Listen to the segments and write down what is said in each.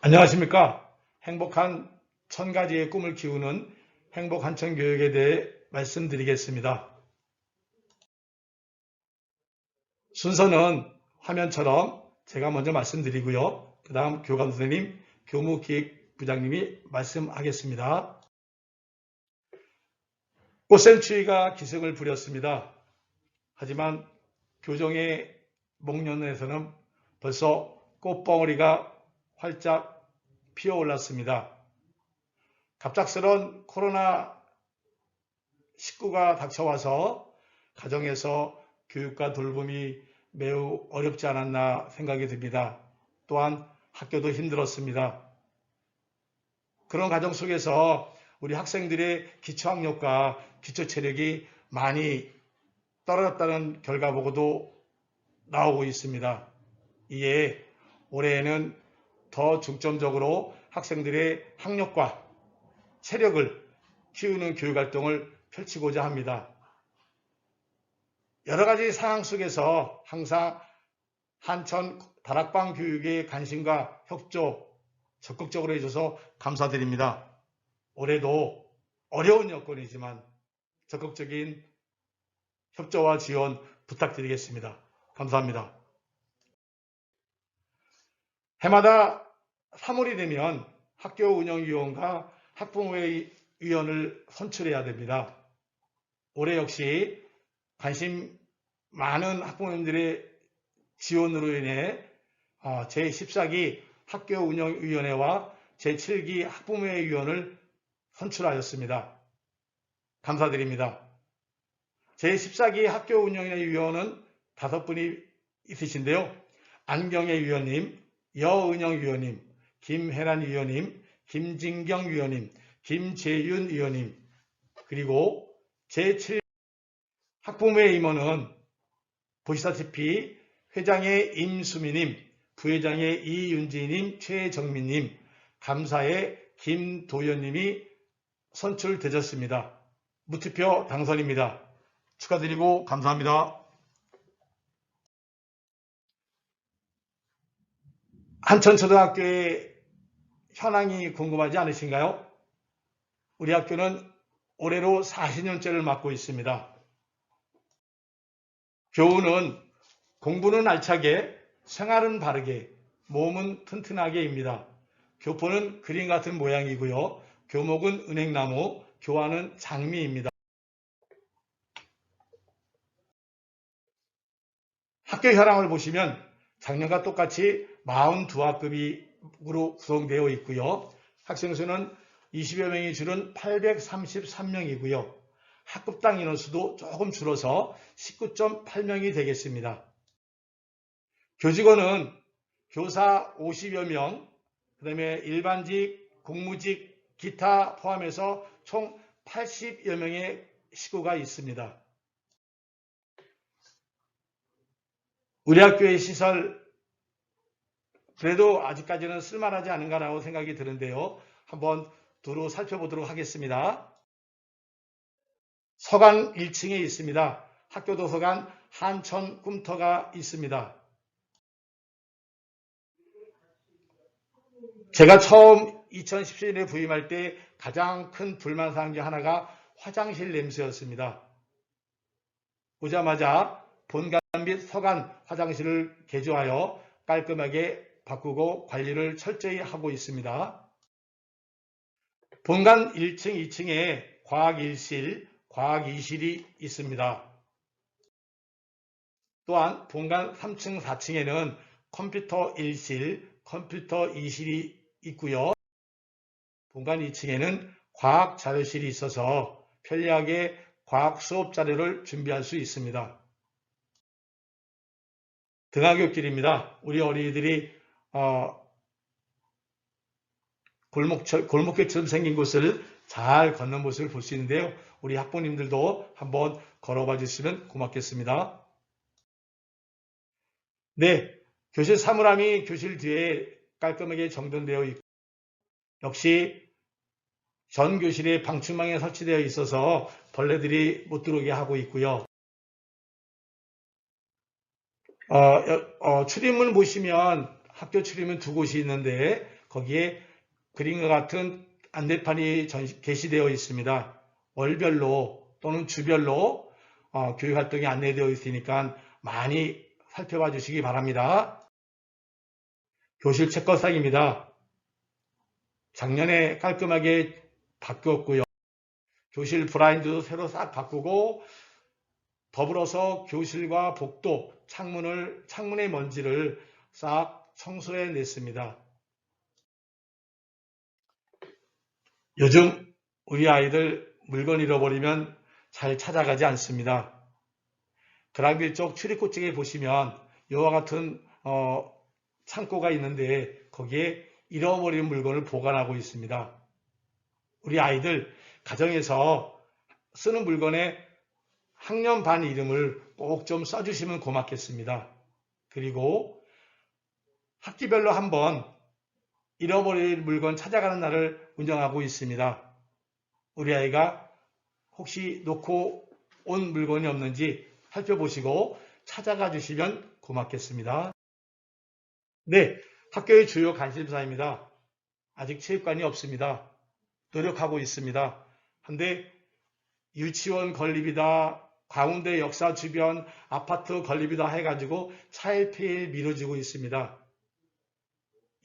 안녕하십니까? 행복한 1000가지의 꿈을 키우는 행복한천교육에 대해 말씀드리겠습니다. 순서는 화면처럼 제가 먼저 말씀드리고요. 그 다음 교감 선생님, 교무기획부장님이 말씀하겠습니다. 꽃샘추위가 기승을 부렸습니다. 하지만 교정의 목련에서는 벌써 꽃봉오리가 활짝 피어올랐습니다. 갑작스런 코로나19가 닥쳐와서 가정에서 교육과 돌봄이 매우 어렵지 않았나 생각이 듭니다. 또한 학교도 힘들었습니다. 그런 가정 속에서 우리 학생들의 기초학력과 기초체력이 많이 떨어졌다는 결과 보고도 나오고 있습니다. 이에 올해에는 더 중점적으로 학생들의 학력과 체력을 키우는 교육활동을 펼치고자 합니다. 여러 가지 상황 속에서 항상 한천 다락방 교육의 관심과 협조 적극적으로 해줘서 감사드립니다. 올해도 어려운 여건이지만 적극적인 협조와 지원 부탁드리겠습니다. 감사합니다. 해마다 3월이 되면 학교 운영위원과 학부모회 위원을 선출해야 됩니다. 올해 역시 관심 많은 학부모님들의 지원으로 인해 제14기 학교운영위원회와 제7기 학부모회 위원을 선출하였습니다. 감사드립니다. 제14기 학교운영위원회 위원은 5분이 있으신데요. 안경혜 위원님, 여은영 위원님, 김혜란 위원님, 김진경 위원님, 김재윤 위원님, 그리고 제7 학부모회 임원은 보시다시피 회장의 임수미님, 부회장의 이윤지님, 최정민님, 감사의 김도연님이 선출되셨습니다. 무투표 당선입니다. 축하드리고 감사합니다. 한천초등학교의 현황이 궁금하지 않으신가요? 우리 학교는 올해로 40년째를 맞고 있습니다. 교우는 공부는 알차게, 생활은 바르게, 몸은 튼튼하게입니다. 교포는 그림 같은 모양이고요. 교목은 은행나무, 교환은 장미입니다. 학교 현황을 보시면 작년과 똑같이 42학급으로 구성되어 있고요. 학생 수는 20여 명이 줄은 833명이고요. 학급당 인원수도 조금 줄어서 19.8명이 되겠습니다. 교직원은 교사 50여 명, 그 다음에 일반직, 공무직, 기타 포함해서 총 80여 명의 식구가 있습니다. 우리 학교의 시설, 그래도 아직까지는 쓸만하지 않은가라고 생각이 드는데요. 한번 두루 살펴보도록 하겠습니다. 서간 1층에 있습니다. 학교 도서관 한천 꿈터가 있습니다. 제가 처음 2017년에 부임할 때 가장 큰 불만사항 중 하나가 화장실 냄새였습니다. 오자마자 본관 및 서간 화장실을 개조하여 깔끔하게 바꾸고 관리를 철저히 하고 있습니다. 본관 1층, 2층에 과학 1실, 과학 2실이 있습니다. 또한 본관 3층, 4층에는 컴퓨터 1실, 컴퓨터 2실이 있고요. 본관 2층에는 과학 자료실이 있어서 편리하게 과학 수업 자료를 준비할 수 있습니다. 등하굣길입니다. 우리 어린이들이 골목길처럼 생긴 곳을 잘 걷는 모습을 볼 수 있는데요. 우리 학부모님들도 한번 걸어봐 주시면 고맙겠습니다. 네, 교실 사물함이 교실 뒤에 깔끔하게 정돈되어 있고 역시 전 교실에 방충망이 설치되어 있어서 벌레들이 못 들어오게 하고 있고요. 출입문 보시면 학교 출입문 두 곳이 있는데 거기에 그림과 같은 안내판이 게시되어 있습니다. 월별로 또는 주별로 교육활동이 안내되어 있으니까 많이 살펴봐 주시기 바랍니다. 교실 책거상입니다. 작년에 깔끔하게 바꾸었고요. 교실 블라인드도 새로 싹 바꾸고 더불어서 교실과 복도, 창문의 먼지를 싹 청소해 냈습니다. 요즘 우리 아이들 물건 잃어버리면 잘 찾아가지 않습니다. 그랑빌 쪽 출입구 쪽에 보시면 이와 같은 창고가 있는데 거기에 잃어버린 물건을 보관하고 있습니다. 우리 아이들 가정에서 쓰는 물건에 학년 반 이름을 꼭 좀 써주시면 고맙겠습니다. 그리고 학기별로 한번 잃어버린 물건 찾아가는 날을 운영하고 있습니다. 우리 아이가 혹시 놓고 온 물건이 없는지 살펴보시고 찾아가 주시면 고맙겠습니다. 네, 학교의 주요 관심사입니다. 아직 체육관이 없습니다. 노력하고 있습니다. 한데 유치원 건립이다, 가운데 역사 주변 아파트 건립이다 해가지고 차일피일 미뤄지고 있습니다.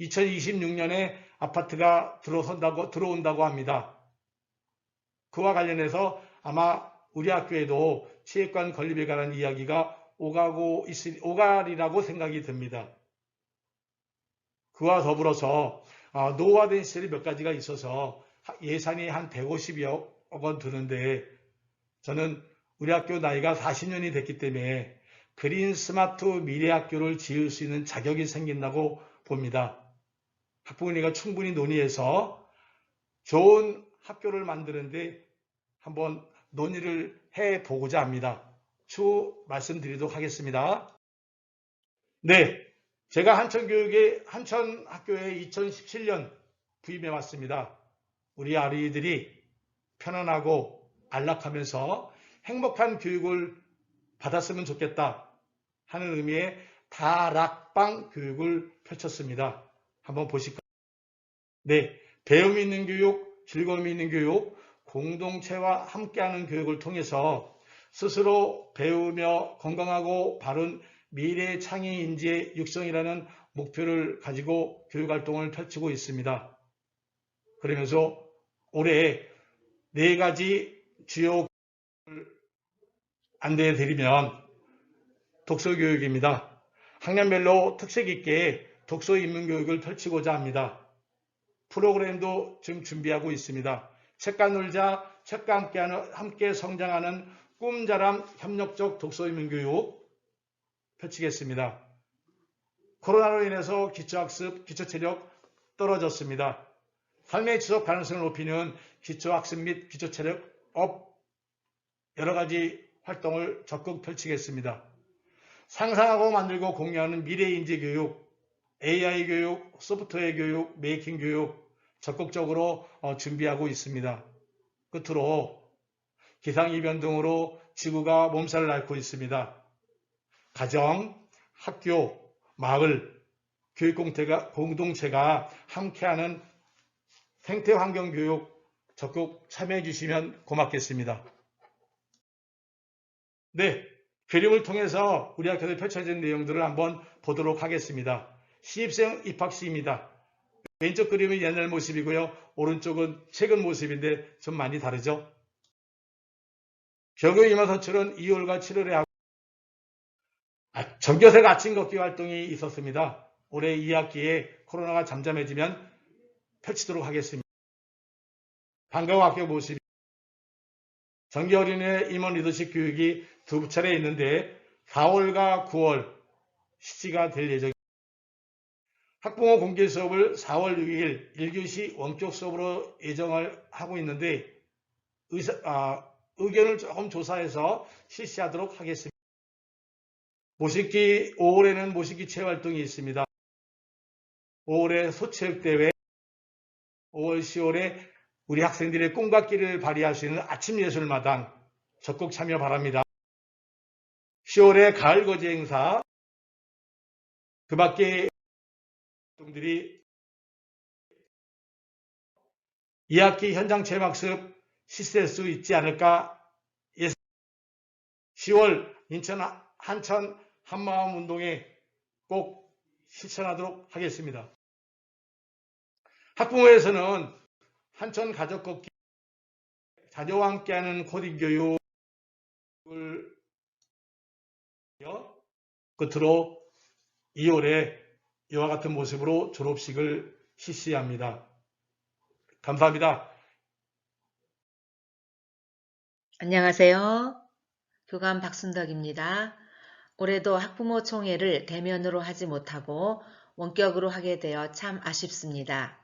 2026년에 아파트가 들어온다고 합니다. 그와 관련해서 아마 우리 학교에도 체육관 건립에 관한 이야기가 오가리라고 생각이 듭니다. 그와 더불어서 노후화된 시설이 몇 가지가 있어서 예산이 한 150여 원 드는데 저는 우리 학교 나이가 40년이 됐기 때문에 그린 스마트 미래 학교를 지을 수 있는 자격이 생긴다고 봅니다. 학부모님과 충분히 논의해서 좋은 학교를 만드는데 한번 논의를 해보고자 합니다. 추후 말씀드리도록 하겠습니다. 네, 제가 한천학교에 2017년 부임해 왔습니다. 우리 아이들이 편안하고 안락하면서 행복한 교육을 받았으면 좋겠다 하는 의미의 다락방 교육을 펼쳤습니다. 한번 보실까요? 네, 배움이 있는 교육, 즐거움이 있는 교육, 공동체와 함께하는 교육을 통해서 스스로 배우며 건강하고 바른 미래 창의 인재 육성이라는 목표를 가지고 교육활동을 펼치고 있습니다. 그러면서 올해 4가지 주요 안내해 드리면 독서교육입니다. 학년별로 특색 있게 독서 입문교육을 펼치고자 합니다. 프로그램도 지금 준비하고 있습니다. 책과 놀자, 책과 함께 성장하는 꿈자람 협력적 독서 입문교육 펼치겠습니다. 코로나로 인해서 기초학습, 기초체력 떨어졌습니다. 삶의 지속 가능성을 높이는 기초학습 및 기초체력 업 여러 가지 활동을 적극 펼치겠습니다. 상상하고 만들고 공유하는 미래인재 교육, AI 교육, 소프트웨어 교육, 메이킹 교육 적극적으로 준비하고 있습니다. 끝으로 기상이변 등으로 지구가 몸살을 앓고 있습니다. 가정, 학교, 마을, 교육 공동체가 함께하는 생태환경교육 적극 참여해 주시면 고맙겠습니다. 네, 그림을 통해서 우리 학교에 펼쳐진 내용들을 한번 보도록 하겠습니다. 신입생 입학시입니다. 왼쪽 그림은 옛날 모습이고요. 오른쪽은 최근 모습인데 좀 많이 다르죠? 경교 임원 선출은 2월과 7월에 하고 전교생 아침 걷기 활동이 있었습니다. 올해 2학기에 코로나가 잠잠해지면 펼치도록 하겠습니다. 방과후 학교 모습 정기 어린이의 임원 리더십 교육이 2차례 있는데 4월과 9월 실시가 될 예정입니다. 학부모 공개 수업을 4월 6일 1교시 원격 수업으로 예정을 하고 있는데 의견을 조금 조사해서 실시하도록 하겠습니다. 모식기 5월에는 모식기 체험 활동이 있습니다. 5월에 소체육대회, 5월, 10월에 우리 학생들의 꿈과 끼를 발휘할 수 있는 아침 예술마당 적극 참여 바랍니다. 10월에 가을 거제 행사, 그 밖에 활동들이 2학기 현장 체험학습 실시될 수 있지 않을까 예상. 10월 인천 한천 한마음 운동회 꼭 실천하도록 하겠습니다. 학부모에서는 한천 가족 걷기 자녀와 함께하는 코딩 교육을 끝으로 2월에 이와 같은 모습으로 졸업식을 실시합니다. 감사합니다. 안녕하세요. 교감 박순덕입니다. 올해도 학부모 총회를 대면으로 하지 못하고 원격으로 하게 되어 참 아쉽습니다.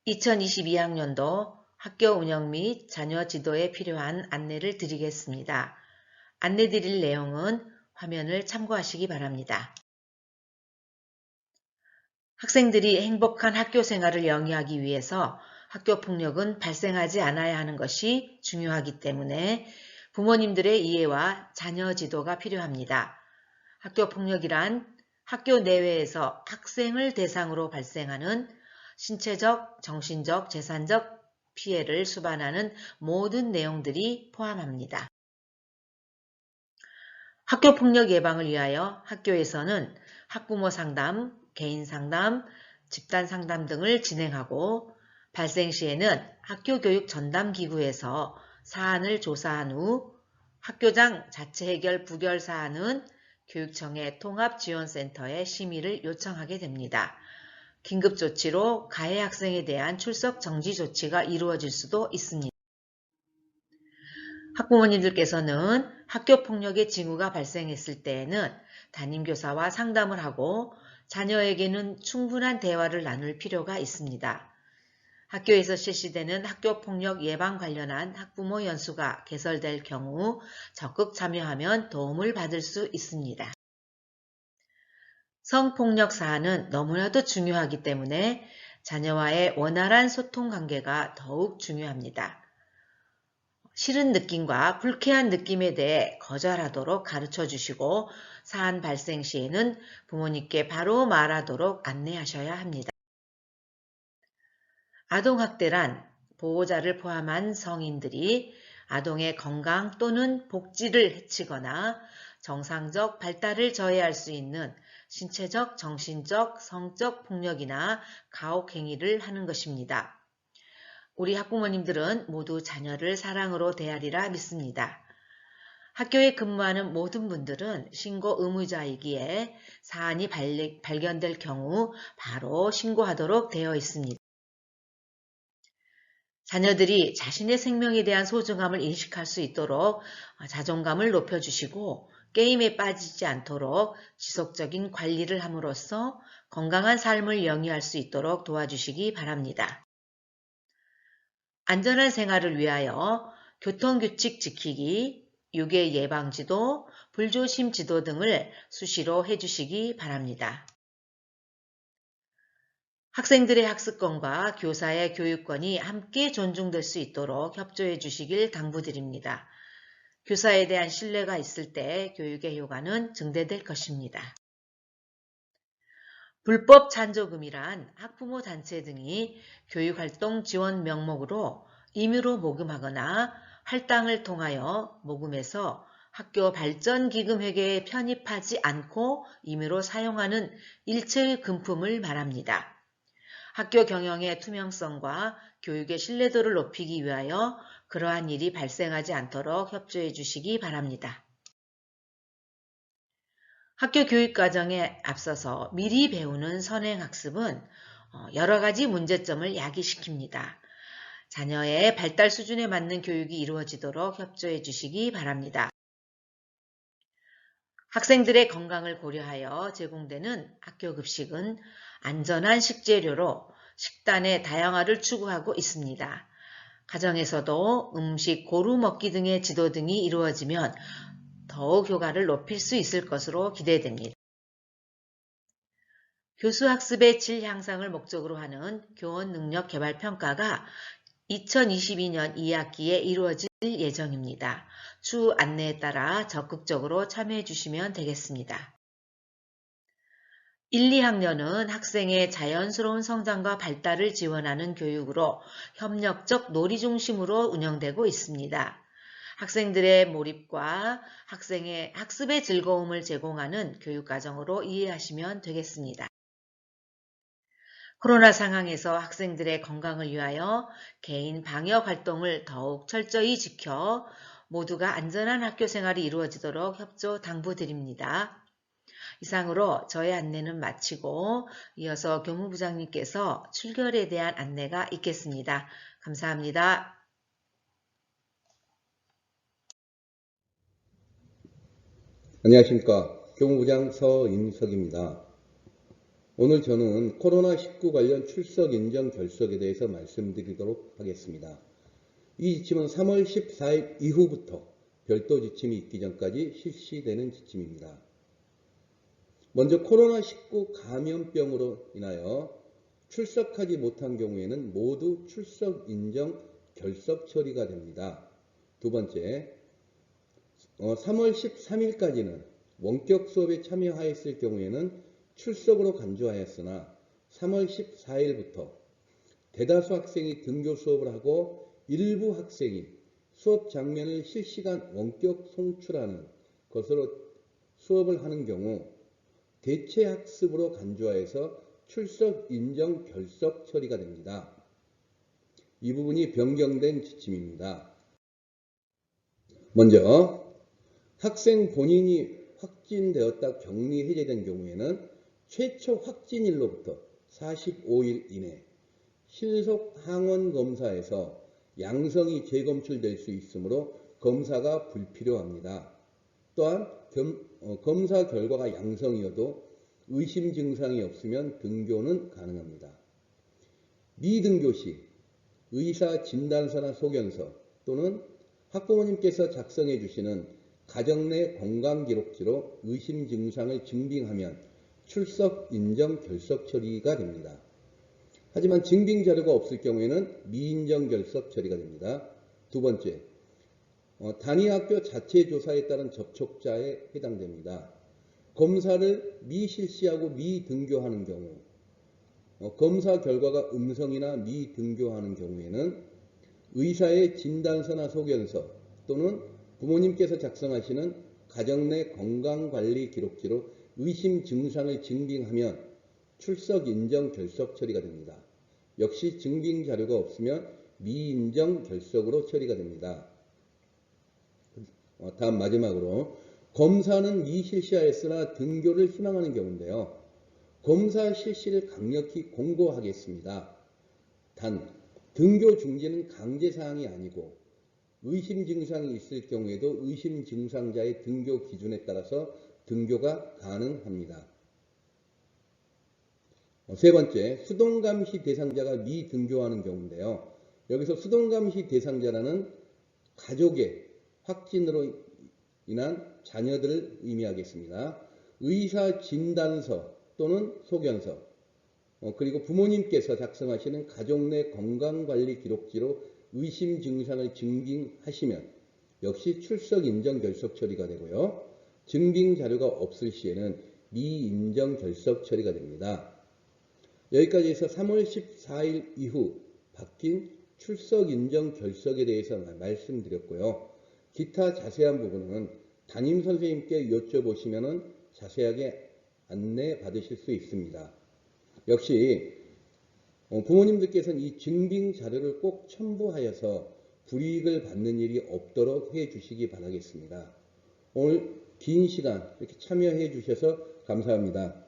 2022학년도 학교 운영 및 자녀 지도에 필요한 안내를 드리겠습니다. 안내 드릴 내용은 화면을 참고하시기 바랍니다. 학생들이 행복한 학교 생활을 영위하기 위해서 학교 폭력은 발생하지 않아야 하는 것이 중요하기 때문에 부모님들의 이해와 자녀 지도가 필요합니다. 학교 폭력이란 학교 내외에서 학생을 대상으로 발생하는 신체적, 정신적, 재산적 피해를 수반하는 모든 내용들이 포함합니다. 학교 폭력 예방을 위하여 학교에서는 학부모 상담, 개인 상담, 집단 상담 등을 진행하고 발생 시에는 학교교육 전담기구에서 사안을 조사한 후 학교장 자체 해결 부결 사안은 교육청의 통합지원센터에 심의를 요청하게 됩니다. 긴급조치로 가해 학생에 대한 출석 정지 조치가 이루어질 수도 있습니다. 학부모님들께서는 학교폭력의 징후가 발생했을 때에는 담임교사와 상담을 하고 자녀에게는 충분한 대화를 나눌 필요가 있습니다. 학교에서 실시되는 학교폭력 예방 관련한 학부모 연수가 개설될 경우 적극 참여하면 도움을 받을 수 있습니다. 성폭력 사안은 너무나도 중요하기 때문에 자녀와의 원활한 소통 관계가 더욱 중요합니다. 싫은 느낌과 불쾌한 느낌에 대해 거절하도록 가르쳐 주시고 사안 발생 시에는 부모님께 바로 말하도록 안내하셔야 합니다. 아동학대란 보호자를 포함한 성인들이 아동의 건강 또는 복지를 해치거나 정상적 발달을 저해할 수 있는 신체적, 정신적, 성적 폭력이나 가혹행위를 하는 것입니다. 우리 학부모님들은 모두 자녀를 사랑으로 대하리라 믿습니다. 학교에 근무하는 모든 분들은 신고 의무자이기에 사안이 발견될 경우 바로 신고하도록 되어 있습니다. 자녀들이 자신의 생명에 대한 소중함을 인식할 수 있도록 자존감을 높여주시고 게임에 빠지지 않도록 지속적인 관리를 함으로써 건강한 삶을 영위할 수 있도록 도와주시기 바랍니다. 안전한 생활을 위하여 교통규칙 지키기, 유괴 예방지도, 불조심 지도 등을 수시로 해주시기 바랍니다. 학생들의 학습권과 교사의 교육권이 함께 존중될 수 있도록 협조해 주시길 당부드립니다. 교사에 대한 신뢰가 있을 때 교육의 효과는 증대될 것입니다. 불법 찬조금이란 학부모 단체 등이 교육활동 지원 명목으로 임의로 모금하거나 할당을 통하여 모금해서 학교 발전기금 회계에 편입하지 않고 임의로 사용하는 일체의 금품을 말합니다. 학교 경영의 투명성과 교육의 신뢰도를 높이기 위하여 그러한 일이 발생하지 않도록 협조해 주시기 바랍니다. 학교 교육과정에 앞서서 미리 배우는 선행학습은 여러 가지 문제점을 야기시킵니다. 자녀의 발달 수준에 맞는 교육이 이루어지도록 협조해 주시기 바랍니다. 학생들의 건강을 고려하여 제공되는 학교 급식은 안전한 식재료로 식단의 다양화를 추구하고 있습니다. 가정에서도 음식 고루 먹기 등의 지도 등이 이루어지면 더욱 효과를 높일 수 있을 것으로 기대됩니다. 교수학습의 질 향상을 목적으로 하는 교원능력개발평가가 2022년 2학기에 이루어질 예정입니다. 추후 안내에 따라 적극적으로 참여해 주시면 되겠습니다. 1, 2학년은 학생의 자연스러운 성장과 발달을 지원하는 교육으로 협력적 놀이 중심으로 운영되고 있습니다. 학생들의 몰입과 학생의 학습의 즐거움을 제공하는 교육과정으로 이해하시면 되겠습니다. 코로나 상황에서 학생들의 건강을 위하여 개인 방역 활동을 더욱 철저히 지켜 모두가 안전한 학교 생활이 이루어지도록 협조 당부드립니다. 이상으로 저의 안내는 마치고 이어서 교무부장님께서 출결에 대한 안내가 있겠습니다. 감사합니다. 안녕하십니까. 교무부장 서인석입니다. 오늘 저는 코로나19 관련 출석 인정 결석에 대해서 말씀드리도록 하겠습니다. 이 지침은 3월 14일 이후부터 별도 지침이 있기 전까지 실시되는 지침입니다. 먼저 코로나19 감염병으로 인하여 출석하지 못한 경우에는 모두 출석 인정 결석 처리가 됩니다. 두 번째, 3월 13일까지는 원격 수업에 참여하였을 경우에는 출석으로 간주하였으나 3월 14일부터 대다수 학생이 등교 수업을 하고 일부 학생이 수업 장면을 실시간 원격 송출하는 것으로 수업을 하는 경우 대체 학습으로 간주하여서 출석 인정 결석 처리가 됩니다. 이 부분이 변경된 지침입니다. 먼저 학생 본인이 확진되었다 격리 해제된 경우에는 최초 확진일로부터 45일 이내 신속 항원 검사에서 양성이 재검출될 수 있으므로 검사가 불필요합니다. 또한 검사 결과가 양성이어도 의심 증상이 없으면 등교는 가능합니다. 미등교 시 의사 진단서나 소견서 또는 학부모님께서 작성해 주시는 가정 내 건강기록지로 의심 증상을 증빙하면 출석 인정 결석 처리가 됩니다. 하지만 증빙 자료가 없을 경우에는 미인정 결석 처리가 됩니다. 두 번째, 단위학교 자체 조사에 따른 접촉자에 해당됩니다. 검사를 미실시하고 미등교하는 경우, 검사 결과가 음성이나 미등교하는 경우에는 의사의 진단서나 소견서 또는 부모님께서 작성하시는 가정 내 건강관리 기록지로 의심 증상을 증빙하면 출석 인정 결석 처리가 됩니다. 역시 증빙 자료가 없으면 미인정 결석으로 처리가 됩니다. 다음 마지막으로 검사는 미실시하였으나 등교를 희망하는 경우인데요. 검사 실시를 강력히 공고하겠습니다. 단 등교 중지는 강제사항이 아니고 의심 증상이 있을 경우에도 의심 증상자의 등교 기준에 따라서 등교가 가능합니다. 세 번째, 수동감시 대상자가 미등교하는 경우인데요. 여기서 수동감시 대상자라는 가족의 확진으로 인한 자녀들을 의미하겠습니다. 의사 진단서 또는 소견서, 그리고 부모님께서 작성하시는 가족 내 건강관리 기록지로 의심 증상을 증빙하시면 역시 출석 인정 결석 처리가 되고요. 증빙 자료가 없을 시에는 미인정 결석 처리가 됩니다. 여기까지 해서 3월 14일 이후 바뀐 출석 인정 결석에 대해서 말씀드렸고요. 기타 자세한 부분은 담임 선생님께 여쭤보시면 자세하게 안내 받으실 수 있습니다. 역시 부모님들께서는 이 증빙 자료를 꼭 첨부하여서 불이익을 받는 일이 없도록 해 주시기 바라겠습니다. 오늘 긴 시간 이렇게 참여해 주셔서 감사합니다.